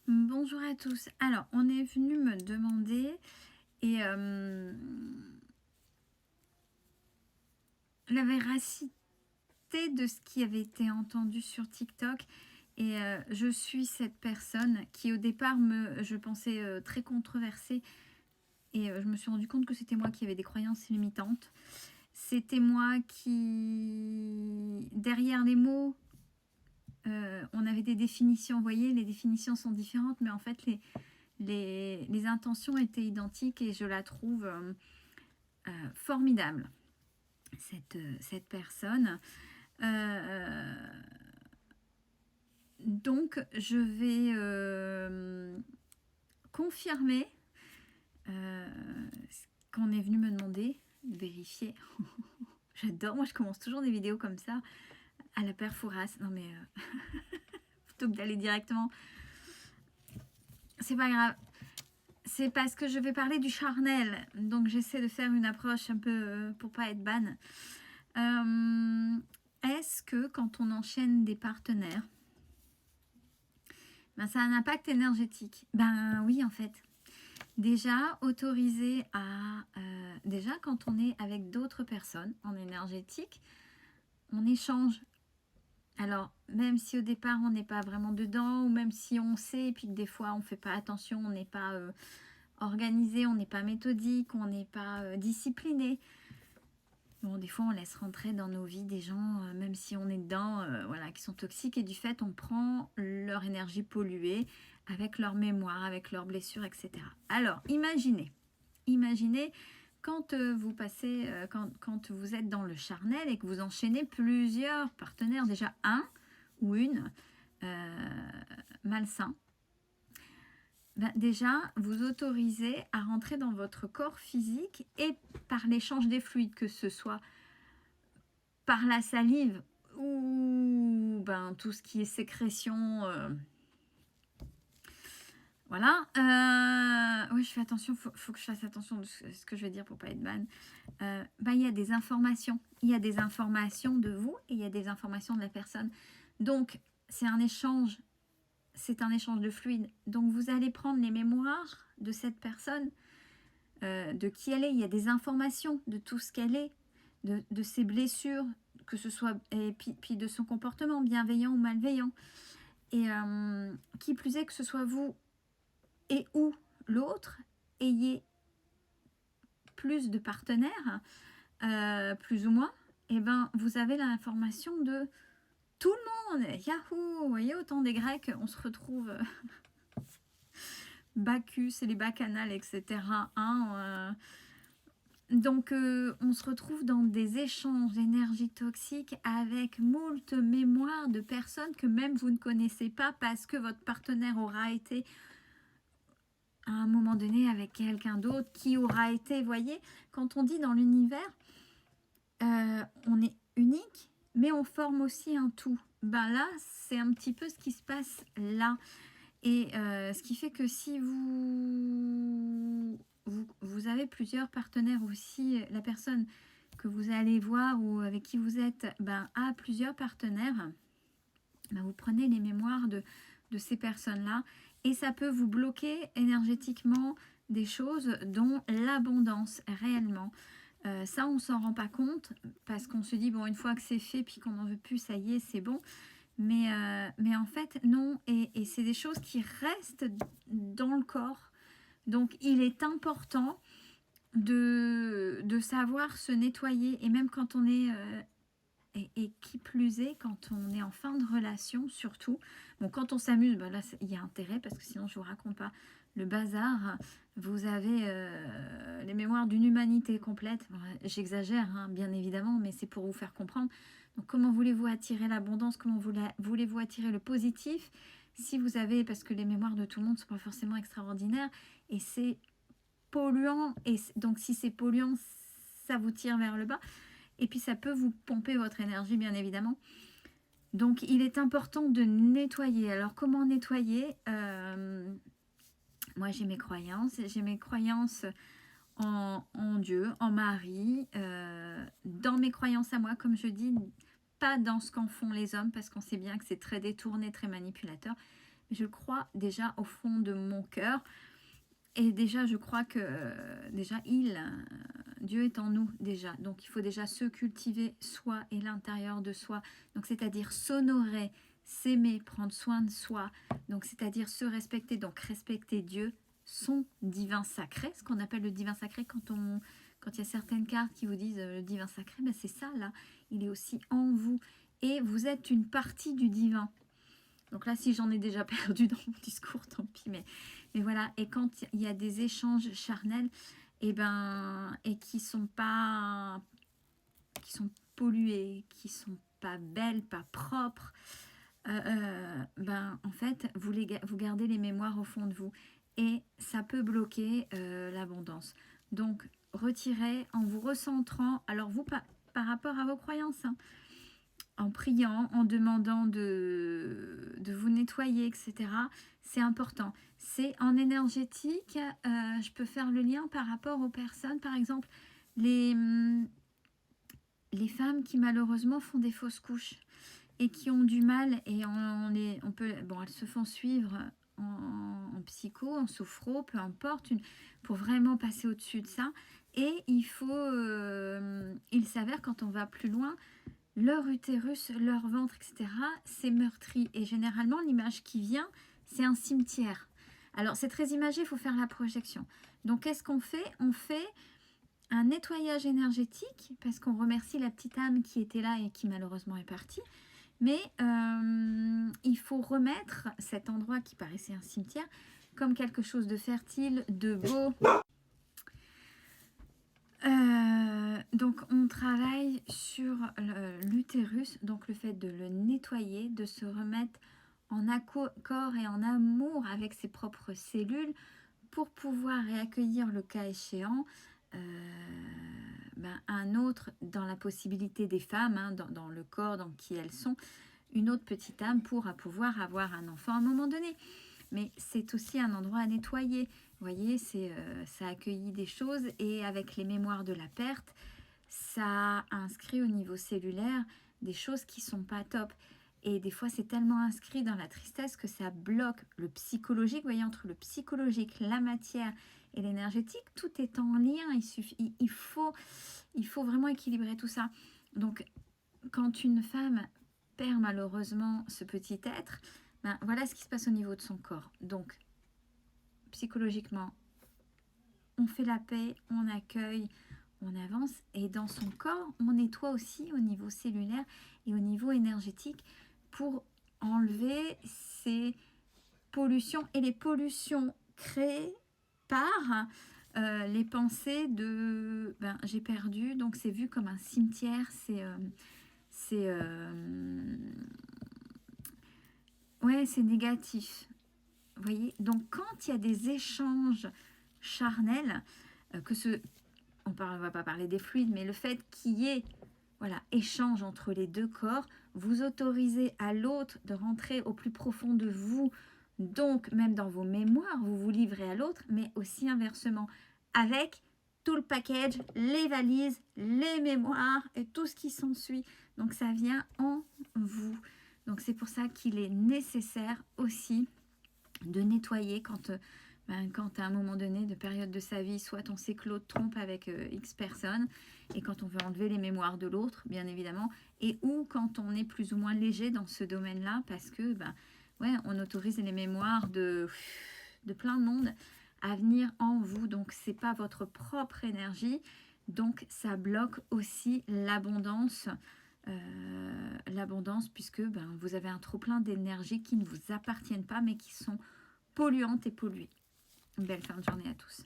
Bonjour à tous. Alors, on est venu me demander et la véracité de ce qui avait été entendu sur TikTok. Et je suis cette personne qui au départ je pensais très controversée et je me suis rendu compte que c'était moi qui avais des croyances limitantes. C'était moi qui, derrière les mots, on avait des définitions. Vous voyez, les définitions sont différentes, mais en fait, les intentions étaient identiques et je la trouve formidable, cette personne. Donc, je vais confirmer ce qu'on est venu me demander, vérifier. J'adore, moi je commence toujours des vidéos comme ça, à la perforace. Non mais, plutôt que d'aller directement, c'est pas grave. C'est parce que je vais parler du charnel, donc j'essaie de faire une approche un peu pour pas être ban. Est-ce que quand on enchaîne des partenaires, ben, ça a un impact énergétique? Ben oui, en fait. Déjà, autorisé à... déjà, quand on est avec d'autres personnes en énergétique, on échange. Alors, même si au départ, on n'est pas vraiment dedans, ou même si on sait, et puis que des fois, on ne fait pas attention, on n'est pas organisé, on n'est pas méthodique, on n'est pas discipliné. Bon, des fois, on laisse rentrer dans nos vies des gens, même si on est dedans, voilà, qui sont toxiques. Et du fait, on prend leur énergie polluée avec leur mémoire, avec leurs blessures, etc. Alors, imaginez quand vous passez, quand vous êtes dans le charnel et que vous enchaînez plusieurs partenaires, déjà un ou une malsain. Ben déjà, vous autorisez à rentrer dans votre corps physique et par l'échange des fluides, que ce soit par la salive ou ben, tout ce qui est sécrétion. Voilà. Oui, je fais attention, faut que je fasse attention de ce que je vais dire pour pas être ban. Ben, il y a des informations. Il y a des informations de vous et il y a des informations de la personne. Donc, c'est un échange de fluide. Donc, vous allez prendre les mémoires de cette personne, de qui elle est. Il y a des informations de tout ce qu'elle est, de ses blessures, que ce soit, et puis de son comportement bienveillant ou malveillant. Et qui plus est, que ce soit vous et ou l'autre, ayez plus de partenaires, plus ou moins, et ben vous avez l'information de tout le monde. Yahoo! Vous voyez, au temps des Grecs, on se retrouve Bacchus et les bacchanales, etc. Hein, donc, on se retrouve dans des échanges d'énergie toxique avec moult mémoires de personnes que même vous ne connaissez pas parce que votre partenaire aura été à un moment donné avec quelqu'un d'autre qui aura été, voyez, quand on dit dans l'univers, on est unique, mais on forme aussi un tout. Ben là, c'est un petit peu ce qui se passe là. Et ce qui fait que si vous avez plusieurs partenaires aussi, la personne que vous allez voir ou avec qui vous êtes ben, a plusieurs partenaires, ben, vous prenez les mémoires de ces personnes-là et ça peut vous bloquer énergétiquement des choses dont l'abondance réellement. Ça, on s'en rend pas compte parce qu'on se dit, bon, une fois que c'est fait puis qu'on n'en veut plus, ça y est, c'est bon. Mais en fait, non. Et c'est des choses qui restent dans le corps. Donc, il est important de savoir se nettoyer. Et même quand on est... et qui plus est, quand on est en fin de relation, surtout. Bon, quand on s'amuse, ben là, il y a intérêt, parce que sinon, je ne vous raconte pas le bazar. Vous avez les mémoires d'une humanité complète. Bon, j'exagère, hein, bien évidemment, mais c'est pour vous faire comprendre. Donc, comment voulez-vous attirer l'abondance? Comment voulez-vous attirer le positif? Si vous avez, parce que les mémoires de tout le monde ne sont pas forcément extraordinaires, et c'est polluant, et donc si c'est polluant, ça vous tire vers le bas. Et puis ça peut vous pomper votre énergie, bien évidemment. Donc il est important de nettoyer. Alors comment nettoyer? Moi j'ai mes croyances. J'ai mes croyances en Dieu, en Marie. Dans mes croyances à moi, comme je dis, pas dans ce qu'en font les hommes, parce qu'on sait bien que c'est très détourné, très manipulateur. je le crois déjà au fond de mon cœur. Et déjà, je crois que déjà, Dieu est en nous déjà. Donc, il faut déjà se cultiver soi et l'intérieur de soi. Donc, c'est-à-dire s'honorer, s'aimer, prendre soin de soi. Donc, c'est-à-dire se respecter. Donc, respecter Dieu, son divin sacré. Ce qu'on appelle le divin sacré quand il y a certaines cartes qui vous disent le divin sacré, ben c'est ça là. Il est aussi en vous. Et vous êtes une partie du divin. Donc là, si j'en ai déjà perdu dans mon discours, tant pis. Mais voilà, et quand il y a des échanges charnels, et qui sont pollués, qui sont pas belles, pas propres, en fait, vous gardez les mémoires au fond de vous. Et ça peut bloquer l'abondance. Donc, retirez en vous recentrant. Alors, vous, par rapport à vos croyances, hein, en priant, en demandant de vous nettoyer, etc. C'est important. C'est en énergétique, je peux faire le lien par rapport aux personnes, par exemple, les femmes qui malheureusement font des fausses couches et qui ont du mal, et elles se font suivre en psycho, en sophro, peu importe, pour vraiment passer au-dessus de ça. Et il s'avère quand on va plus loin, leur utérus, leur ventre, etc., c'est meurtri. Et généralement, l'image qui vient, c'est un cimetière. Alors, c'est très imagé, il faut faire la projection. Donc, qu'est-ce qu'on fait? On fait un nettoyage énergétique, parce qu'on remercie la petite âme qui était là et qui malheureusement est partie. Mais il faut remettre cet endroit qui paraissait un cimetière comme quelque chose de fertile, de beau. Donc on travaille sur l'utérus, donc le fait de le nettoyer, de se remettre en accord et en amour avec ses propres cellules pour pouvoir réaccueillir le cas échéant un autre, dans la possibilité des femmes, hein, dans le corps dans qui elles sont, une autre petite âme pour pouvoir avoir un enfant à un moment donné. Mais c'est aussi un endroit à nettoyer. Vous voyez, ça accueillit des choses, et avec les mémoires de la perte, ça inscrit au niveau cellulaire des choses qui sont pas top. Et des fois, c'est tellement inscrit dans la tristesse que ça bloque le psychologique. Vous voyez, entre le psychologique, la matière et l'énergétique, tout est en lien. Il faut vraiment équilibrer tout ça. Donc, quand une femme perd malheureusement ce petit être, voilà ce qui se passe au niveau de son corps. Donc, psychologiquement, on fait la paix, on accueille, on avance, et dans son corps, on nettoie aussi au niveau cellulaire et au niveau énergétique pour enlever ces pollutions, et les pollutions créées par les pensées de j'ai perdu, donc c'est vu comme un cimetière, c'est négatif. Vous voyez, donc quand il y a des échanges charnels, on ne va pas parler des fluides, mais le fait qu'il y ait échange entre les deux corps, vous autorisez à l'autre de rentrer au plus profond de vous, donc même dans vos mémoires, vous vous livrez à l'autre, mais aussi inversement, avec tout le package, les valises, les mémoires et tout ce qui s'ensuit. Donc ça vient en vous. Donc c'est pour ça qu'il est nécessaire aussi de nettoyer quand à un moment donné de période de sa vie, soit on sait que l'autre trompe avec X personnes, et quand on veut enlever les mémoires de l'autre, bien évidemment, et ou quand on est plus ou moins léger dans ce domaine-là, parce que on autorise les mémoires de plein de monde à venir en vous, donc c'est pas votre propre énergie, donc ça bloque aussi l'abondance, puisque vous avez un trop plein d'énergie qui ne vous appartiennent pas, mais qui sont polluantes et polluées. Belle fin de journée à tous.